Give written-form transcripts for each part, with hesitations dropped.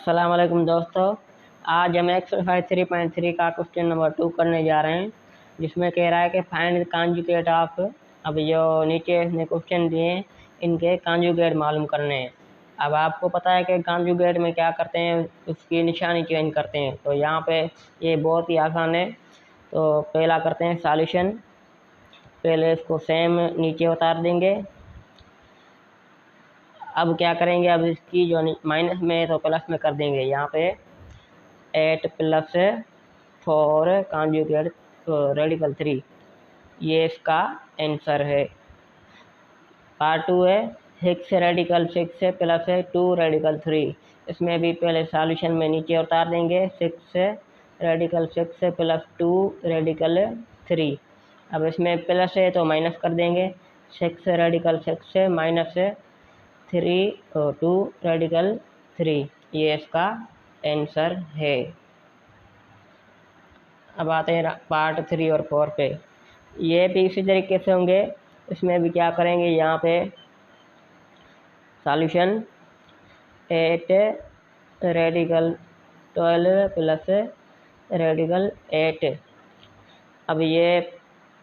अस्सलाम वालेकुम दोस्तों। आज हम एक्सरसाइज 3.3 का क्वेश्चन नंबर 2 करने जा रहे हैं, जिसमें कह रहा है कि फाइंड द कॉन्जुगेट ऑफ। अब जो नीचे इसने क्वेश्चन दिए हैं, इनके कॉन्जुगेट मालूम करने हैं। अब आपको पता है कि कॉन्जुगेट में क्या करते हैं, उसकी निशानी चेंज करते हैं। तो यहाँ पे ये बहुत ही आसान है। तो पहला करते हैं सॉल्यूशन। पहले इसको सेम नीचे उतार देंगे। अब क्या करेंगे, अब इसकी जो माइनस में है तो प्लस में कर देंगे। यहाँ पे 8 + 4 कॉन्जुगेट रेडिकल 3, ये इसका आंसर है। पार्ट 2 है 6 रेडिकल 6 + 2 रेडिकल 3। इसमें भी पहले सॉल्यूशन में नीचे उतार देंगे। 6 रेडिकल 6 + 2 रेडिकल 3। अब इसमें प्लस है तो माइनस कर देंगे। 6 रेडिकल 6 - 3 और 2 रेडिकल 3, ये इसका आंसर है। अब आते हैं पार्ट 3 और 4 पे। ये भी इसी तरीके से होंगे। इसमें भी क्या करेंगे, यहाँ पे सॉल्यूशन 8 रेडिकल 12 + रेडिकल 8। अब ये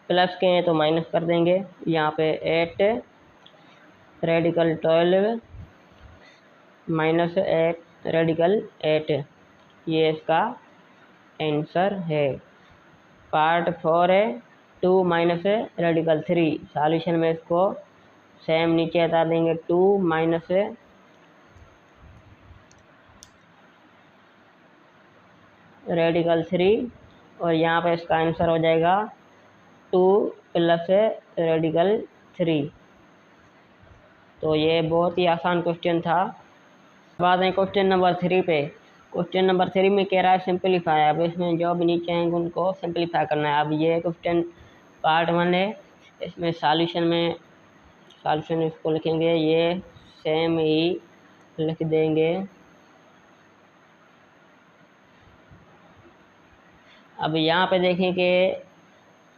प्लस के हैं तो माइनस कर देंगे। यहाँ पे 8 रेडिकल 12 - 8 रेडिकल 8, ये इसका आंसर है। पार्ट 4 है 2 - रेडिकल 3। सॉल्यूशन में इसको सेम नीचे हटा देंगे। 2 - रेडिकल 3, और यहाँ पे इसका आंसर हो जाएगा 2 + रेडिकल 3। तो ये बहुत ही आसान क्वेश्चन था। बाद में क्वेश्चन नंबर 3 पे। क्वेश्चन नंबर 3 में कह रहा है सिंपलीफाई। अब इसमें जो भी नीचे आएंगे उनको सिंपलीफाई करना है। अब ये क्वेश्चन पार्ट 1 है। इसमें सॉल्यूशन इसको लिखेंगे, ये सेम ही लिख देंगे। अब यहाँ पे देखें कि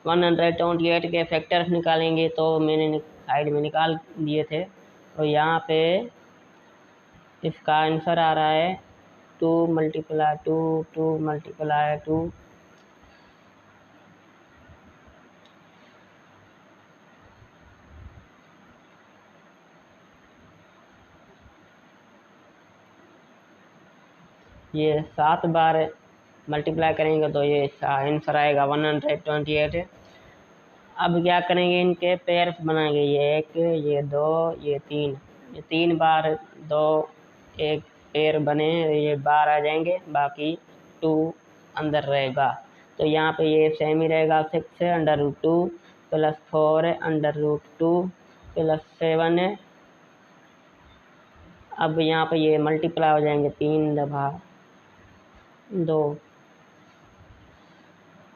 128 के फैक्टर्स निकालेंगे, तो मैंने साइड में निकाल दिए थे। तो यहाँ पे इसका आंसर आ रहा है 2 × 2 2 × 2। ये 7 बार मल्टीप्लाई करेंगे तो ये आंसर आएगा 128। अब क्या करेंगे, इनके पेयर्स बनाएंगे। ये 1, ये 2, ये 3। ये 3 बार 2 एक पेयर बने, ये बार आ जाएंगे, बाकी 2 अंदर रहेगा। तो यहाँ पे ये सेम ही रहेगा। 6 √2 + 4 √2 + 7। अब यहाँ पे ये मल्टीप्लाई हो जाएंगे 3 दफ़ा 2।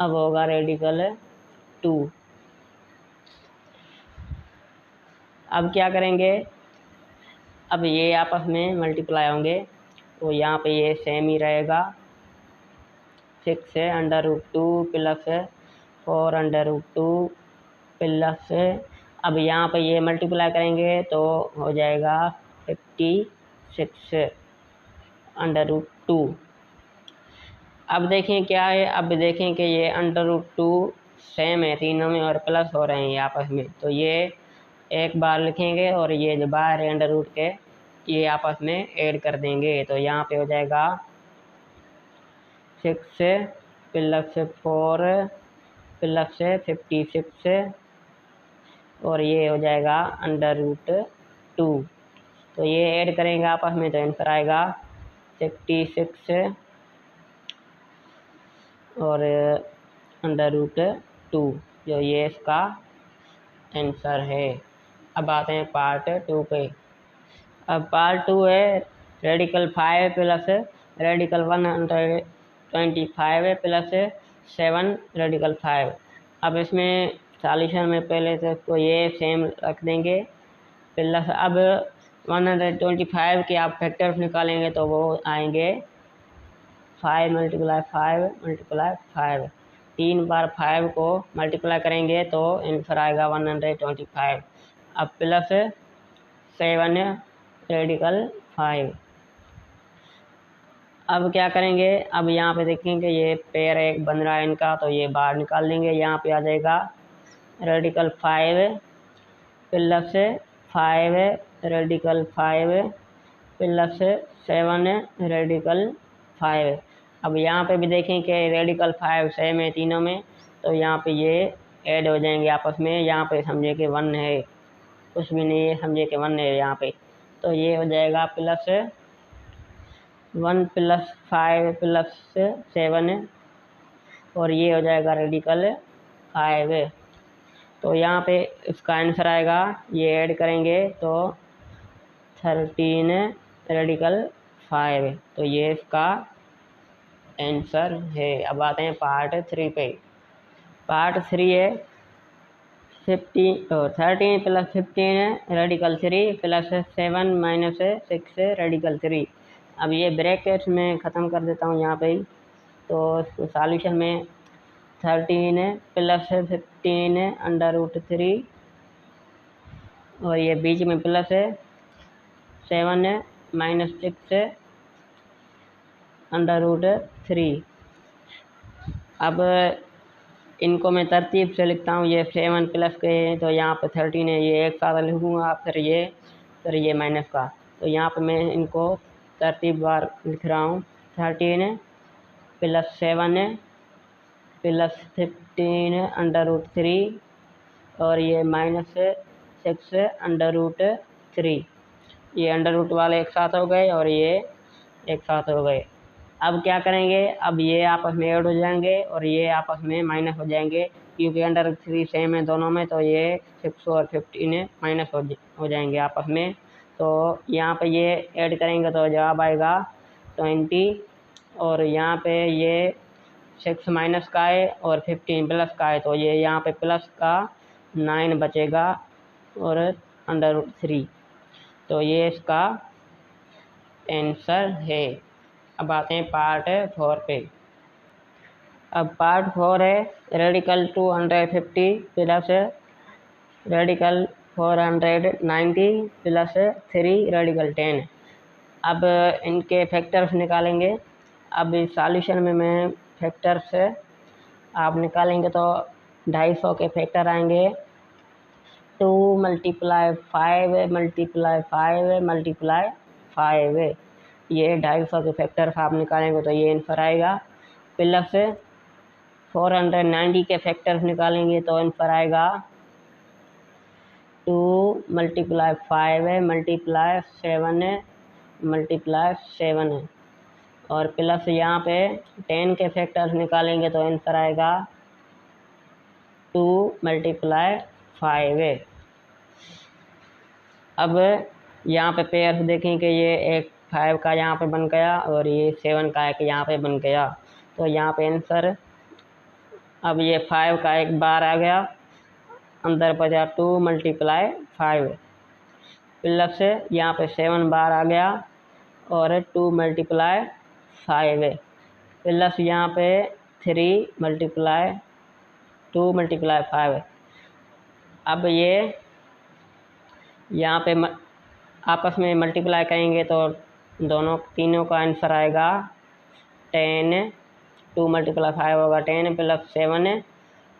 अब होगा रेडिकल 2। अब क्या करेंगे, अब ये आपस में मल्टीप्लाई होंगे, तो यहाँ पे ये सेम ही रहेगा। 6 √2 + 4 √2 + अब यहाँ पे ये मल्टीप्लाई करेंगे तो हो जाएगा 56 √2। अब देखें क्या है, अब देखें कि ये √2 सेम है तीनों में और प्लस हो रहे हैं आपस में। तो ये एक बार लिखेंगे और ये जो बाहर है √ के, ये आपस में ऐड कर देंगे। तो यहाँ पे हो जाएगा 6 + 4 + 56, और ये हो जाएगा √2। तो ये ऐड करेंगे आपस में तो आंसर आएगा 56 और √2, जो ये इसका आंसर है। अब आते हैं पार्ट 2 पे। अब पार्ट 2 है रेडिकल 5 + रेडिकल 125 + 7 रेडिकल 5। अब इसमें सॉल्यूशन में पहले से तो ये सेम रख देंगे। प्लस अब 125 के आप फैक्टर्स निकालेंगे तो वो आएंगे 5 × 5 × 5। 3 बार 5 को मल्टीप्लाई करेंगे तो आंसर आएगा 125। अब प्लस 7 रेडिकल 5। अब क्या करेंगे, अब यहाँ पे देखेंगे ये पेयर एक बन रहा है इनका, तो ये बाहर निकाल देंगे। यहाँ पे आ जाएगा radical 5 plus 5 radical 5 plus 7 radical 5। अब यहाँ पे भी देखें कि रेडिकल 5 सेम है तीनों में, तो यहाँ पे ये ऐड हो जाएंगे आपस में। यहाँ पे समझे कि 1 है, कुछ भी नहीं है, समझे कि 1 है यहाँ पे। तो ये हो जाएगा प्लस 1 प्लस 5 प्लस 7 और ये हो जाएगा रेडिकल 5। तो यहाँ पे इसका आंसर आएगा, ये ऐड करेंगे तो 13 रेडिकल 5। तो ये इसका आंसर है। अब आते हैं पार्ट 3 पे। पार्ट 3 है 13 plus 15 radical 3 plus 7 minus 6 radical 3। अब ये ब्रैकेट्स में ख़त्म कर देता हूँ यहाँ पे ही। तो सॉल्यूशन में 13 प्लस 15 अंडर रूट 3 और ये बीच में प्लस है 7 माइनस 6 अंडर रूट 3। अब इनको मैं तरतीब से लिखता हूँ। ये 7 प्लस के हैं तो यहाँ पे 13 है, ये एक साथ लिखूँगा, फिर ये माइनस का। तो यहाँ पे मैं इनको तरतीबवार लिख रहा हूँ। 13 प्लस 7 प्लस 15 अंडर रूट 3 और ये माइनस 6 अंडर रूट 3। ये अंडर रूट वाले एक साथ हो गए और ये एक साथ हो गए। अब क्या करेंगे, अब ये आपस में ऐड हो जाएंगे और ये आपस में माइनस हो जाएंगे, क्योंकि अंडर रूट 3 सेम है दोनों में। तो ये 6 और 15 माइनस हो जाएंगे आपस में। तो यहाँ पे ये ऐड करेंगे तो जवाब आएगा 20 और यहाँ पे ये 6 माइनस का है और 15 प्लस का है, तो ये यहाँ पे प्लस का 9 बचेगा और अंडर रूट 3। तो ये इसका आंसर है। अब आते हैं पार्ट 4 पे। अब पार्ट 4 है radical 250 plus radical 490 plus 3 radical 10। अब इनके फैक्टर्स निकालेंगे। अब इस सॉल्यूशन में मैं फैक्टर्स आप निकालेंगे तो 250 के फैक्टर आएंगे। 2 मल्टीप्लाई 5 मल्टीप्लाई 5 मल्टीप्लाई 5, ये 250 के फैक्टर आप निकालेंगे तो ये आंसर आएगा। प्लस 490 के फैक्टर्स निकालेंगे तो आंसर आएगा 2 मल्टीप्लाई 5 मल्टीप्लाई 7 मल्टीप्लाई 7 और प्लस यहाँ पे 10 के फैक्टर्स निकालेंगे तो आंसर आएगा 2 मल्टीप्लाई 5। अब यहाँ पे पेयर देखें कि ये एक 5 का यहाँ पे बन गया और ये 7 का एक यहाँ पे बन गया। तो यहाँ पे आंसर, अब ये 5 का एक बार आ गया, अंदर बचा 2 मल्टीप्लाई 5 प्लस यहाँ पे 7 बार आ गया और 2 मल्टीप्लाई 5 प्लस यहाँ पे 3 मल्टीप्लाई 2 मल्टीप्लाई 5। अब ये यहाँ पे आपस में मल्टीप्लाई करेंगे तो तीनों का आंसर आएगा 10। 2 मल्टीप्लाई 5 होगा 10 प्लस 7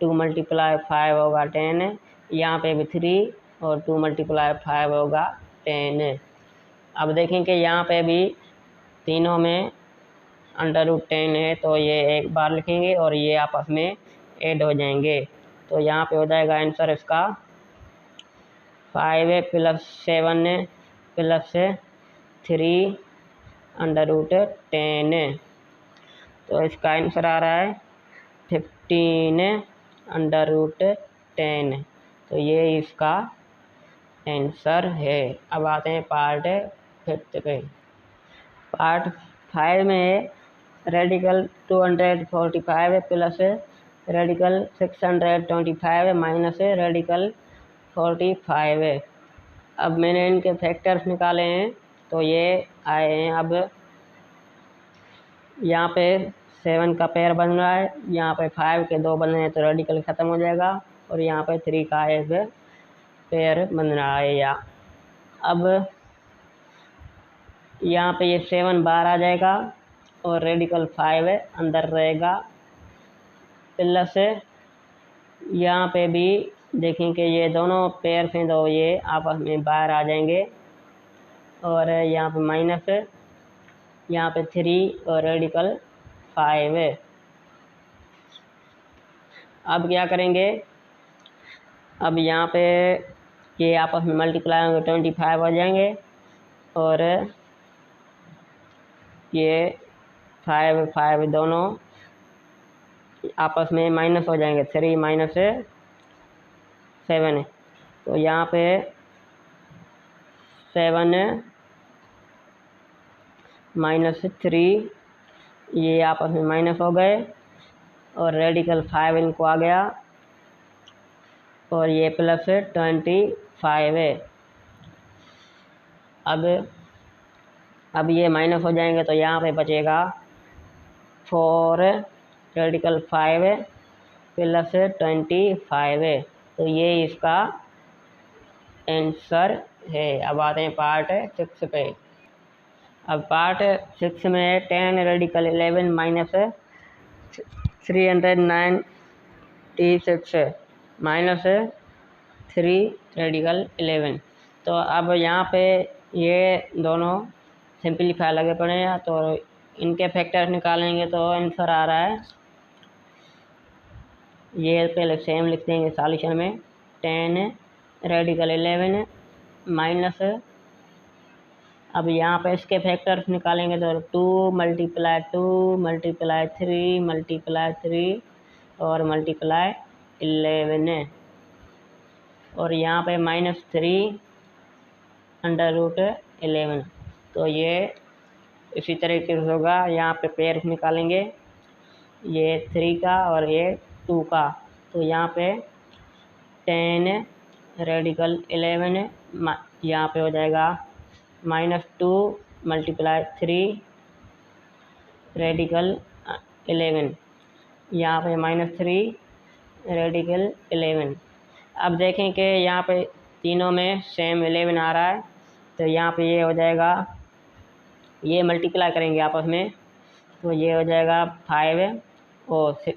2 मल्टीप्लाई 5 होगा 10, यहाँ पे भी 3 और 2 मल्टीप्लाई 5 होगा 10। अब देखेंगे यहाँ पे भी तीनों में अंडर रूट 10 है, तो ये एक बार लिखेंगे और ये आपस में ऐड हो जाएंगे। तो यहाँ पे हो जाएगा आंसर इसका 5 प्लस 7 प्लस 3 अंडर रूट 10। तो इसका आंसर आ रहा है 15 अंडर रूट 10। तो ये इसका आंसर है। अब आते हैं पार्ट 5 पे। पार्ट 5 में radical 245 plus radical 625 minus radical 45। अब मैंने इनके फैक्टर्स निकाले हैं तो ये आए हैं। अब यहाँ पे 7 का पेयर बन रहा है, यहाँ पे 5 के 2 बन रहे हैं तो रेडिकल ख़त्म हो जाएगा और यहाँ पे 3 का एक पेयर बन रहा है। या अब यहाँ पे ये 7 बार आ जाएगा और रेडिकल 5 अंदर रहेगा, प्लस यहाँ पे भी देखें कि ये दोनों पेयर हैं तो ये आपस में बाहर आ जाएंगे, और यहाँ पे माइनस, यहाँ पे 3 और रेडिकल 5। अब क्या करेंगे, अब यहाँ पे ये आपस में मल्टीप्लाई होंगे 25 हो जाएंगे, और ये 5 दोनों आपस में माइनस हो जाएंगे, 3 माइनस 7। तो यहाँ पे 7 माइनस 3 ये आपस में माइनस हो गए, और रेडिकल 5 इनको आ गया, और ये प्लस 25 है। अब ये माइनस हो जाएंगे तो यहाँ पे बचेगा 4 रेडिकल 5 प्लस 25 है। तो ये इसका आंसर है। अब आते हैं पार्ट 6 पे। अब पार्ट 6 में 10 रेडिकल 11 माइनस 396 माइनस 3 रेडिकल 11। तो अब यहाँ पे ये दोनों सिंपलीफाई लगे पड़े हैं, तो इनके फैक्टर्स निकालेंगे तो आंसर आ रहा है, ये पहले सेम लिख देंगे सॉल्यूशन में, 10 रेडिकल 11 माइनस, अब यहाँ पे इसके फैक्टर्स निकालेंगे तो 2 मल्टीप्लाई 2 मल्टीप्लाई 3 मल्टीप्लाई 3 और मल्टीप्लाई 11, और यहाँ पे माइनस 3 अंडर रूट 11। तो ये इसी तरीके से होगा। यहाँ पे पेयर निकालेंगे, ये 3 का और ये 2 का, तो यहाँ पे 10 रेडिकल 11 यहाँ पे हो जाएगा माइनस 2 मल्टीप्लाई 3 रेडिकल 11, यहाँ पे माइनस 3 रेडिकल 11। अब देखें कि यहाँ पे तीनों में सेम 11 आ रहा है, तो यहाँ पे ये हो जाएगा, ये मल्टीप्लाई करेंगे आपस में, तो ये हो जाएगा 5 और 6,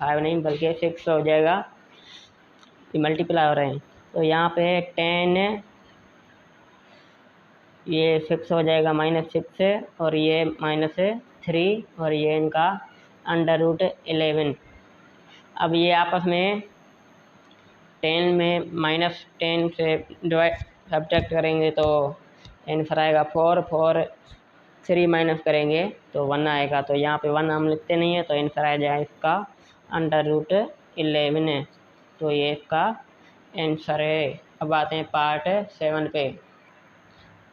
5 नहीं बल्कि 6 हो जाएगा, ये मल्टीप्लाई हो रहे हैं। तो यहाँ पे 10 ये 6 हो जाएगा माइनस 6, और ये माइनस 3, और ये इनका अंडर रूट 11। अब ये आपस में 10 में माइनस 10 से डिवाइड सब्ट्रैक्ट करेंगे तो आंसर आएगा 4 3 माइनस करेंगे तो 1 आएगा। तो यहाँ पे 1 हम लिखते नहीं है, तो आंसर आ जाए इसका अंडर रूट 11। तो ये इसका आंसर है। अब आते हैं पार्ट 7 पे।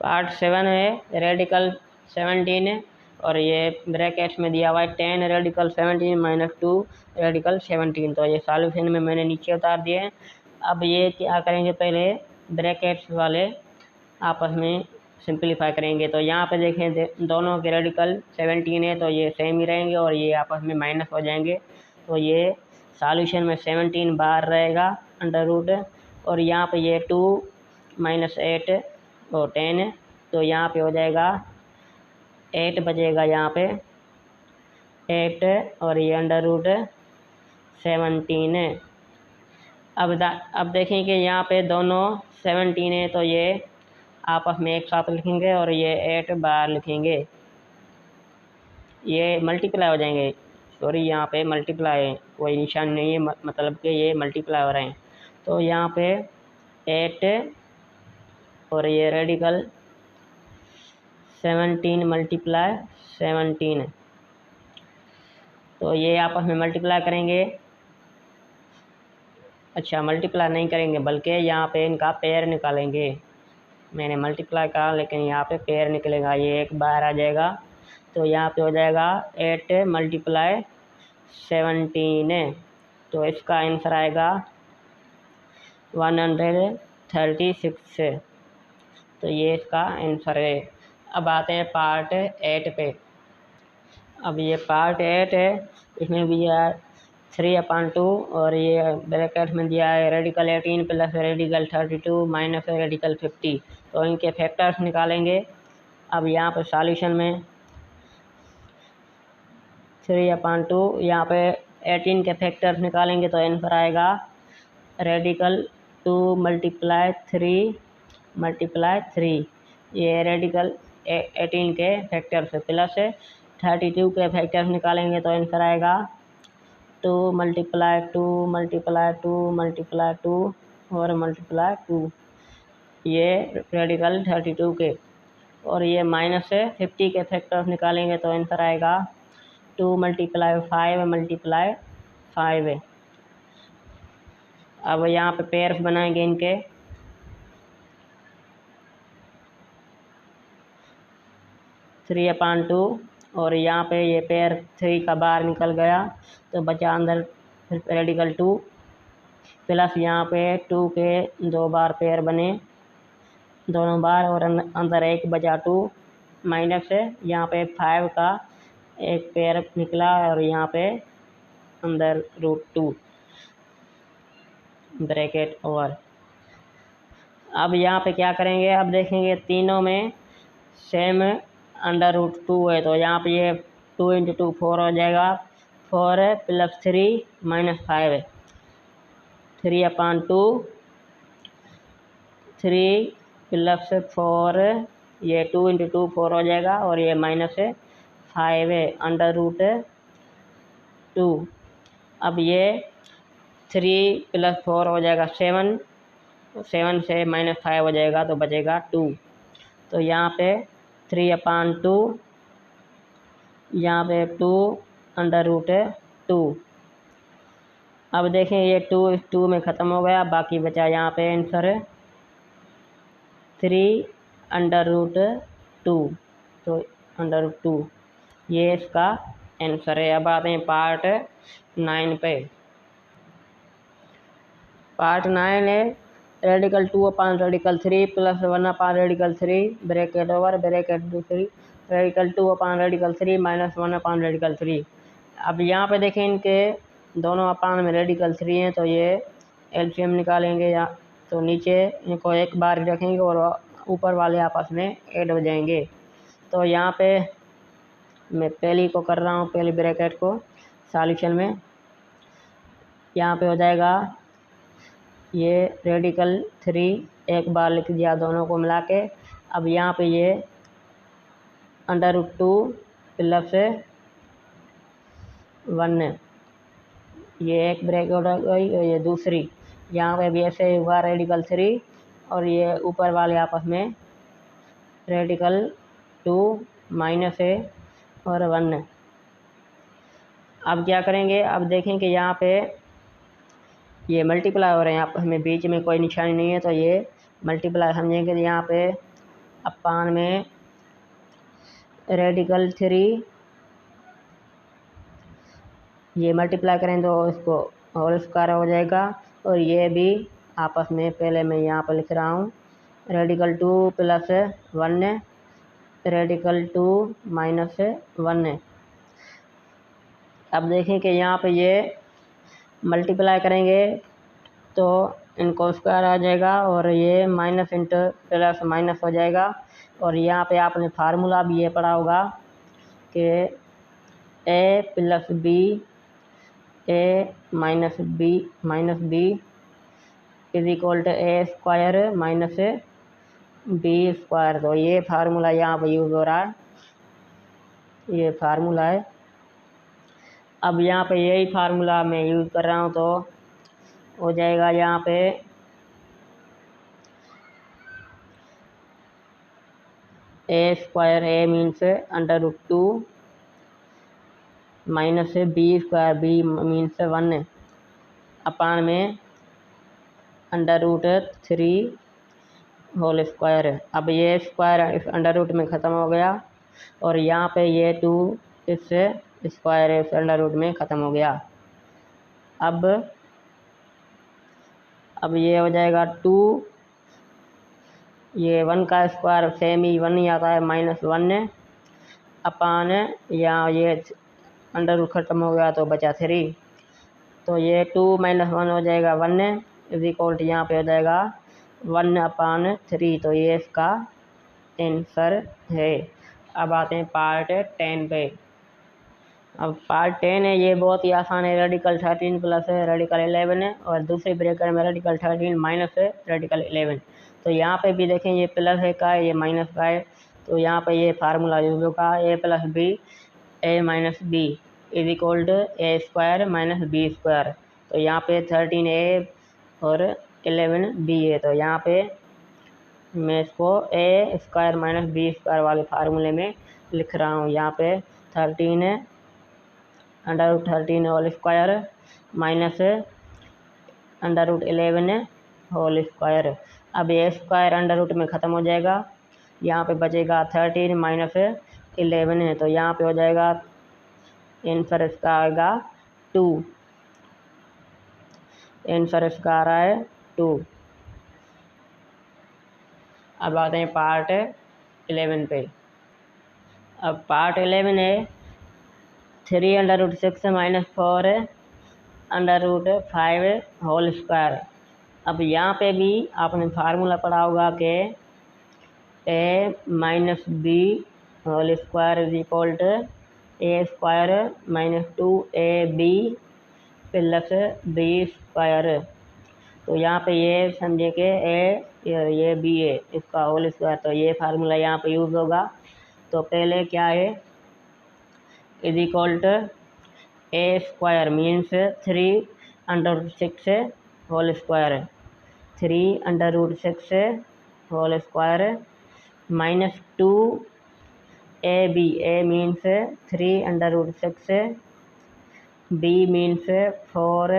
पार्ट 7 है रेडिकल 17, और ये ब्रैकेट्स में दिया हुआ है 10 रेडिकल 17 माइनस 2 रेडिकल 17। तो ये सॉल्यूशन में मैंने नीचे उतार दिए हैं। अब ये क्या करेंगे, पहले ब्रैकेट्स वाले आपस में सिंपलीफाई करेंगे। तो यहाँ पे देखें दोनों के रेडिकल 17 है, तो ये सेम ही रहेंगे और ये आपस में माइनस हो जाएंगे। तो ये सॉल्यूशन में 17 बाहर रहेगा अंडर रूट, और यहाँ पे ये 2 माइनस 8 और 10, तो यहाँ पे हो जाएगा 8 बचेगा यहाँ पे 8, और ये अंडर रूट 17 है। अब देखें कि यहाँ पे दोनों 17 है, तो ये आपस में एक साथ लिखेंगे और ये 8 बार लिखेंगे, ये मल्टीप्लाई हो जाएंगे। सॉरी, यहाँ पे मल्टीप्लाई कोई निशान नहीं है, मतलब कि ये मल्टीप्लाई हो रहे हैं। तो यहाँ पे 8 और ये रेडिकल 17 मल्टीप्लाई 17, तो ये आपस में मल्टीप्लाई करेंगे। अच्छा, मल्टीप्लाई नहीं करेंगे बल्कि यहाँ पे इनका पेयर निकालेंगे। मैंने मल्टीप्लाई कहा लेकिन यहाँ पे पेयर निकलेगा, ये एक बाहर आ जाएगा। तो यहाँ पे हो जाएगा 8 मल्टीप्लाई 17, तो इसका आंसर आएगा 136। तो ये इसका आंसर है। अब आते हैं पार्ट 8 पे। अब ये पार्ट 8 है, इसमें भी है 3/2, और ये ब्रैकेट में दिया है radical 18 plus radical 32 minus radical 50। तो इनके फैक्टर्स निकालेंगे। अब यहाँ पर सॉल्यूशन में 3/2। यहाँ पे 18 के फैक्टर्स निकालेंगे तो आंसर आएगा रेडिकल 2 × 3 ये रेडिकल 18 के फैक्टर्स प्लस 32 के फैक्टर्स निकालेंगे तो आंसर आएगा 2 × 2 × 2 × 2 और मल्टीप्लाई 2, ये रेडिकल 32 के। और ये माइनस 50 के फैक्टर्स निकालेंगे तो आंसर आएगा 2 × 5 × 5। अब यहाँ पे पेयर्स बनाएंगे इनके। थ्री अपान टू और यहाँ पे ये पेयर 3 का बाहर निकल गया तो बचा अंदर रेडिकल 2 प्लस यहाँ पे 2 के 2 बार पेयर बने दोनों बार और अंदर 1 बचा 2 माइनस यहाँ पे 5 का एक पेयर निकला और यहाँ पे अंदर √2 ब्रैकेट ओवर। अब यहाँ पे क्या करेंगे, अब देखेंगे तीनों में सेम √2 है तो यहाँ पे ये 2 × 2 4 हो जाएगा। 4 + 3 - 5 3/2 3 + 4 ये 2 × 2 4 हो जाएगा और ये -5 √2। अब ये 3 + 4 हो जाएगा 7 से -5 हो जाएगा तो बचेगा 2। तो यहाँ पे 3/2 यहाँ पे 2 √2। अब देखें ये 2 इस 2 में ख़त्म हो गया, बाकी बचा यहाँ पे आंसर 3 √2 तो √2 ये इसका आंसर है। अब आते हैं पार्ट 9 पे। पार्ट 9 है रेडिकल 2/3 + 1/3 ब्रैकेट ओवर ब्रैकेट दूसरी रेडिकल 2/3 - 1/3। अब यहाँ पे देखें इनके दोनों अपान में रेडिकल 3 हैं तो ये एलसीएम निकालेंगे या तो नीचे इनको एक बार रखेंगे और ऊपर वाले आपस में ऐड हो जाएंगे। तो यहाँ पे मैं पहली को कर रहा हूँ, पहली ब्रैकेट को सॉल्यूशन में यहाँ पे हो जाएगा ये रेडिकल 3 एक बार लिख दिया दोनों को मिला के। अब यहाँ पे ये √2 + 1 ये एक ब्रैकेट हो गई और ये दूसरी यहाँ पे भी ऐसे हुआ रेडिकल 3 और ये ऊपर वाले आपस में रेडिकल 2 -a और 1। अब क्या करेंगे, अब देखें कि यहाँ पे ये मल्टीप्लाई हो रहे हैं आपस में, बीच में कोई निशानी नहीं है तो ये मल्टीप्लाई समझेंगे। यहाँ पे अपान में रेडिकल 3 ये मल्टीप्लाई करें तो इसको होल स्क्वायर हो जाएगा और ये भी आपस में पहले मैं यहाँ पर लिख रहा हूँ रेडिकल 2 + 1 रेडिकल 2 - 1। अब देखें कि यहाँ पे ये मल्टीप्लाई करेंगे तो इनको स्क्वायर आ जाएगा और ये माइनस × प्लस माइनस हो जाएगा। और यहाँ पे आपने फार्मूला भी ये पढ़ा होगा कि a + b a - b = a² - b²। तो ये फार्मूला यहाँ पर यूज़ हो रहा है, ये फार्मूला है। अब यहाँ पे यही फार्मूला मैं यूज़ कर रहा हूँ तो हो जाएगा यहाँ पे a² a means √2 - b² b means 1 अपान में √3 होल स्क्वायर। अब ये स्क्वायर इस √ में ख़त्म हो गया और यहाँ पे ये 2 इस स्क्वायर इस √ में ख़त्म हो गया। अब ये हो जाएगा 2 ये 1 का स्क्वायर सेम ही 1 ही आता है -1 अपान यहाँ ये √ ख़त्म हो गया तो बचा 3 तो ये 2 - 1 हो जाएगा 1 = यहाँ पे हो जाएगा 1/3। तो ये इसका आंसर है। अब आते हैं पार्ट 10 पे। अब पार्ट 10 है, ये बहुत ही आसान है। रेडिकल 13 प्लस रेडिकल 11 है और दूसरे ब्रैकेट में रेडिकल 13 माइनस रेडिकल 11। तो यहाँ पे भी देखें ये प्लस है का है, ये माइनस का है। तो यहाँ पे ये फार्मूला यूज होगा A plus B A minus B is equal to A square minus B square. तो यहाँ पे 13 ए और 11 बी है। तो यहाँ पे मैं इसको ए स्क्वायर माइनस बी स्क्वायर वाले फार्मूले में लिख रहा हूँ। यहाँ पे 13 है under root 13 whole square minus under root 11 whole square. अब ये स्क्वायर अंडर रूट में ख़त्म हो जाएगा। यहाँ पे बचेगा 13 माइनस 11 है। तो यहाँ पे हो जाएगा आंसर इसका आएगा 2। आंसर इसका आ रहा है 2। अब आते हैं पार्ट 11 पे। अब पार्ट 11 है 3 under root 6 minus 4 under root 5 whole square. अब यहाँ पे भी आपने फार्मूला पढ़ा होगा कि A minus B whole square is equal to A square minus 2ab plus B square. तो यहाँ पे ये समझे कि ए ये बी है इसका होल स्क्वायर। तो ये फार्मूला यहाँ पे यूज़ होगा। तो पहले क्या है is equal to A square means 3 under root 6 whole square 3 under root 6 whole square minus 2 A B A means 3 under root 6 B means 4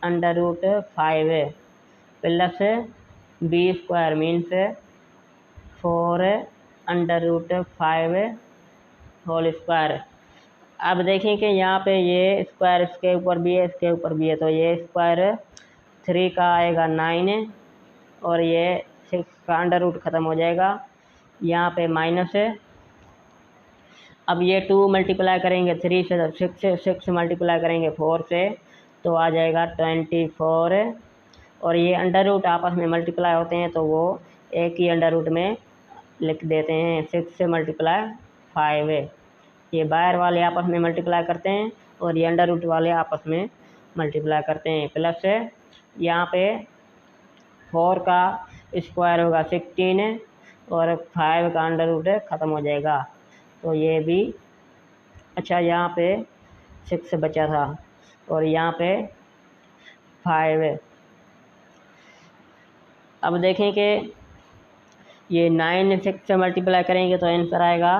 under root 5 plus B square means 4 under root 5 whole square. अब देखें कि यहाँ पे ये square इसके ऊपर भी है इसके ऊपर भी है। तो ये स्क्वायर 3 का आएगा 9 और ये 6 का अंडर रूट ख़त्म हो जाएगा। यहाँ पे माइनस है। अब ये 2 मल्टीप्लाई करेंगे 3 से 6 मल्टीप्लाई करेंगे 4 से तो आ जाएगा 24 और ये अंडर रूट आपस में मल्टीप्लाई होते हैं तो वो एक ही अंडर रूट में लिख देते हैं। 6 से मल्टीप्लाई 5 है। ये बाहर वाले आपस में मल्टीप्लाई करते हैं और ये अंडर रूट वाले आपस में मल्टीप्लाई करते हैं। प्लस यहाँ पे 4 का स्क्वायर होगा 16 और 5 का अंडर रूट ख़त्म हो जाएगा। तो ये भी अच्छा यहाँ पे 6 बचा था और यहाँ पे 5 है। अब देखें कि ये 9 6 से मल्टीप्लाई करेंगे तो आंसर आएगा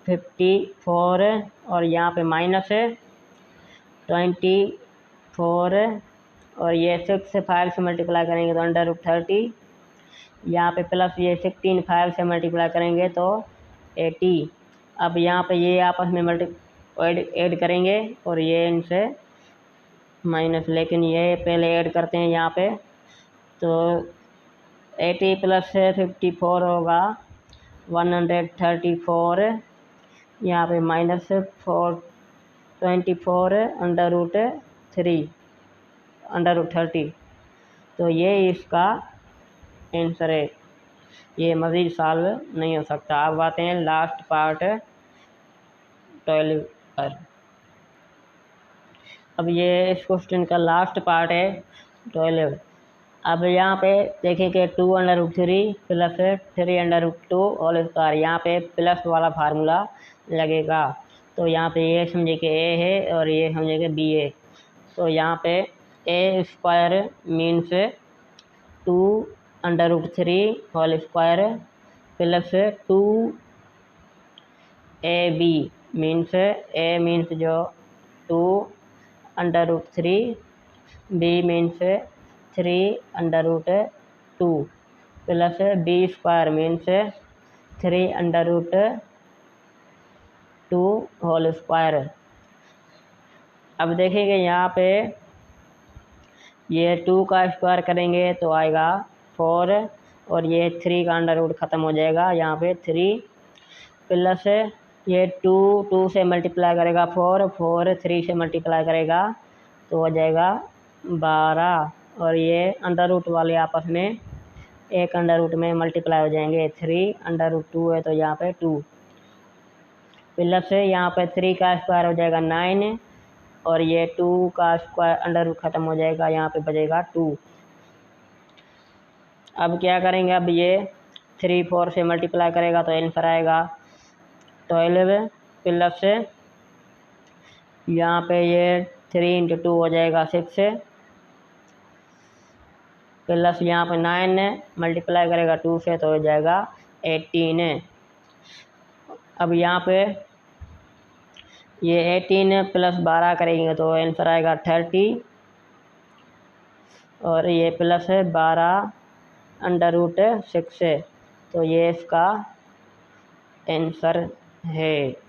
54 और यहाँ पे माइनस 24 और ये 6 से 5 से मल्टीप्लाई करेंगे तो अंडर रूट 30। यहाँ पे प्लस ये 16 5 से मल्टीप्लाई करेंगे तो 80। अब यहाँ पे ये आपस में ऐड करेंगे और ये इनसे माइनस, लेकिन ये पहले ऐड करते हैं यहाँ पे। तो 80 प्लस 54 होगा 134। यहाँ पे minus 24 under root 3 under root 30। तो ये इसका आंसर है। ये मज़ीद सॉल्व नहीं हो सकता। अब आते हैं लास्ट पार्ट 12 पर। अब ये इस क्वेश्चन का लास्ट पार्ट है 12। अब यहाँ पे देखें कि 2 under root 3 plus 3 under root 2 whole square. यहाँ पे प्लस वाला फार्मूला लगेगा। तो यहाँ पे ये समझे कि ए है और ये समझे कि बी है। तो यहाँ पे A square means 2 under root 3 whole square plus 2 A B means A means जो 2 under root 3 B means 3 under root 2 plus B square means 3 under root 2 whole square. अब देखेंगे यहाँ पे ये 2 का स्क्वायर करेंगे तो आएगा 4 और ये 3 का अंडर रूट ख़त्म हो जाएगा। यहाँ पे 3 प्लस ये 2 से मल्टीप्लाई करेगा 4 3 से मल्टीप्लाई करेगा तो हो जाएगा 12 और ये अंडर रूट वाले आपस में एक अंडर रूट में मल्टीप्लाई हो जाएंगे। 3 अंडर रूट 2 है तो यहाँ पे 2 प्लस से यहाँ पे 3 का स्क्वायर हो जाएगा 9 और ये 2 का स्क्वायर अंडर रूट ख़त्म हो जाएगा, यहाँ पे बचेगा 2। अब क्या करेंगे, अब ये 3 4 से मल्टीप्लाई करेगा तो आंसर आएगा 12 प्लस से यहाँ पे ये 3 × 2 हो जाएगा 6 प्लस यहाँ पे 9 मल्टीप्लाई करेगा 2 से तो हो जाएगा 18। अब यहाँ पे ये 18 प्लस 12 करेंगे तो आंसर आएगा 30 और ये प्लस है 12 अंडर रूट 6 तो ये इसका आंसर है।